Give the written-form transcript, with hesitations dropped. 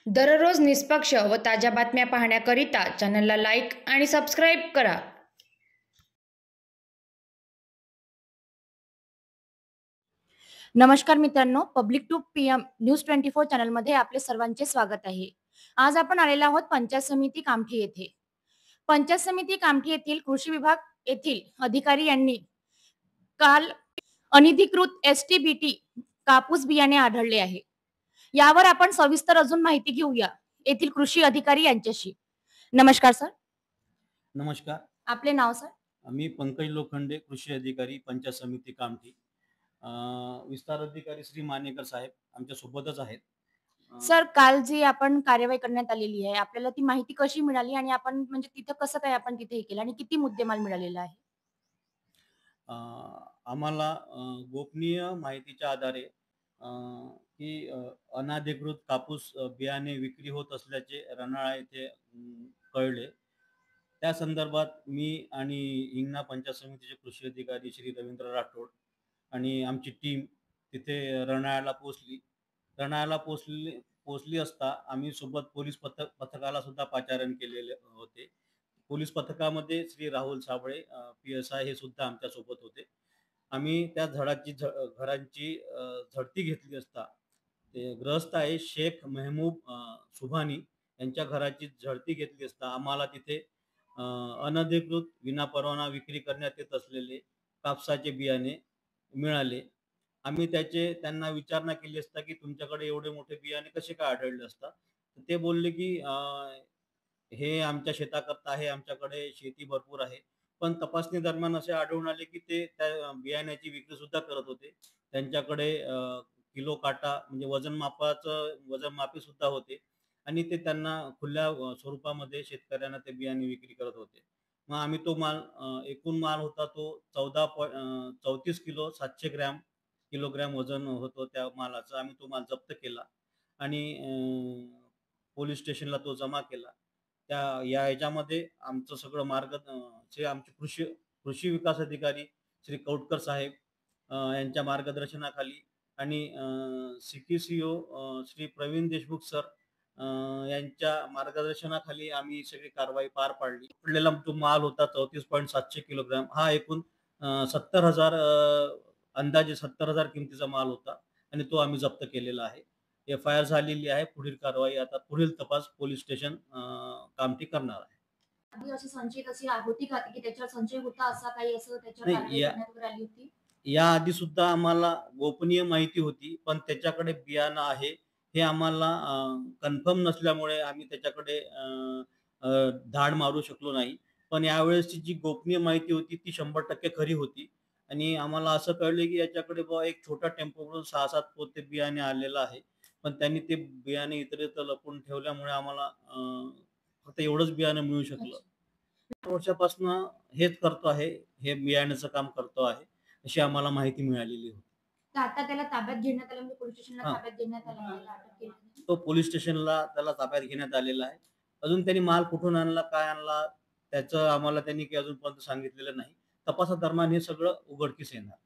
दररोज निष्पक्ष व ताज्या बातम्या पाहण्याकरिता चॅनलला लाईक आणि सबस्क्राईब करा. नमस्कार मित्रांनो, पब्लिक टू PM न्यूज 24 चॅनलमध्ये आपले सर्वांचे स्वागत आहे. आज आपण आलेलो आहोत पंचायत समिती कामठी येथे. पंचायत समिती कामठी येथील कृषी विभाग येथील अधिकारी यांनी काल अनधिकृत STBT कापूस बियाणे आढळले आहे. यावर आपण सविस्तर अजून माहिती घेऊया येथील कृषी अधिकारी यांच्याशी. नमस्कार सर. नमस्कार. आपले नाव सर? मी पंकज लोखंडे, कृषी अधिकारी, पंचायत समिती कामठी. विस्तार अधिकारी श्री मानेकर साहेब आमच्या सोबतच आहेत. सर, काल जी आपण कार्यवाही करण्यात आलेली आहे, आपल्याला ती माहिती कशी मिळाली आणि आपण म्हणजे तिथं कसं काय आपण तिथे हे केलं आणि किती मुद्देमाल मिळालेला आहे? आम्हाला गोपनीय माहितीच्या आधारे की अनधिकृत कापूस बियाणे विक्री होत असल्याचे रनाळा येथे कळले. त्या संदर्भात मी आणि हिंगणा पंचायत समितीचे कृषी अधिकारी श्री रवींद्र राठोड आणि आमची टीम तिथे रनाळ्याला पोहोचली. रनाळ्याला पोहोचली असता आम्ही सोबत पोलीस पथकाला सुद्धा पाचारण केलेले होते. पोलीस पथकामध्ये श्री राहुल साबळे PSI हे सुद्धा आमच्या सोबत होते. आम्ही त्या घरांची झडती घेतली असता ते ग्रस्त आहे शेख मेहबूब सुभानी यांच्या घराची झडती घेतली असता आम्हाला तिथे अनधिकृत विनापरवाना विक्री करण्यात येत असलेले कापसाचे बियाणे मिळाले. आम्ही त्यांना विचारणा केली असता की तुमच्याकडे एवढे मोठे बियाणे कसे काय आढळले असता. ते बोलले की हे आमच्या शेताकरता आहे, आमच्याकडे शेती भरपूर आहे. पण तपासणी दरम्यान असे आढळून आले की ते त्या बियाण्याची विक्री सुद्धा करत होते. त्यांच्याकडे किलो काटा म्हणजे वजनमापी सुद्धा होते आणि ते त्यांना खुल्या स्वरूपामध्ये शेतकऱ्यांना ते बियाणे विक्री करत होते. मग आम्ही तो माल एकूण माल होता तो 34 किलो 700 किलोग्रॅम वजन होतं त्या मालाचं. आम्ही तो माल जप्त केला आणि पोलीस स्टेशनला तो जमा केला. ह्याच्यामध्ये आमचं सगळं जे आमचे कृषी विकास अधिकारी श्री कौटकर साहेब यांच्या मार्गदर्शनाखाली आणि CTCO श्री प्रवीण देशमुख सर यांच्या मार्गदर्शनाखाली आम्ही सगळी कारवाई पार पाडली. पडलेला जो माल होता 34.700 किलोग्राम हा एकूण 70,000 अंदाजे 70,000 किमतीचा माल होता आणि तो आम्ही जप्त केलेला आहे. FIR झालेली आहे. पुढील कारवाई आता पुढील तपास पोलीस स्टेशन कामठी करणार आहे. आधी अशी संशयित अशी होती का की त्याच्यावर संशय होता असा काही असं त्याच्यावर नाही, कारवाई करण्यात वगैरे आली होती? याआधी सुद्धा आम्हाला गोपनीय माहिती होती, पण त्याच्याकडे बियाणं आहे हे आम्हाला कन्फर्म नसल्यामुळे आम्ही त्याच्याकडे धाड मारू शकलो नाही. पण यावेळेसची जी गोपनीय माहिती होती ती 100% खरी होती आणि आम्हाला असं कळलं की याच्याकडे बुवा एक छोटा टेम्पोवरून 6-7 पोते बियाणे आलेलं आहे. पण त्यांनी ते बियाणे इतरत्र लपवून ठेवल्यामुळे आम्हाला फक्त एवढंच बियाणं मिळू शकलं. वर्षापासून हेच करतो आहे, हे बियाण्याचं काम करतो आहे, अशी आम्हाला माहिती मिळालेली होती. तर आता त्याला ताब्यात घेण्यात आलं म्हणजे पोलीस स्टेशनला ताब्यात देण्यात आलं, त्याला अटक केली? तो पोलीस स्टेशनला त्याला ताब्यात घेण्यात आलेला आहे. अजून त्यांनी माल कुठून आणला, काय आणला त्याचं आम्हाला त्यांनी काही अजूनपर्यंत सांगितलेलं नाही. तपासादरम्यान हे सगळं उघडकीस येणार.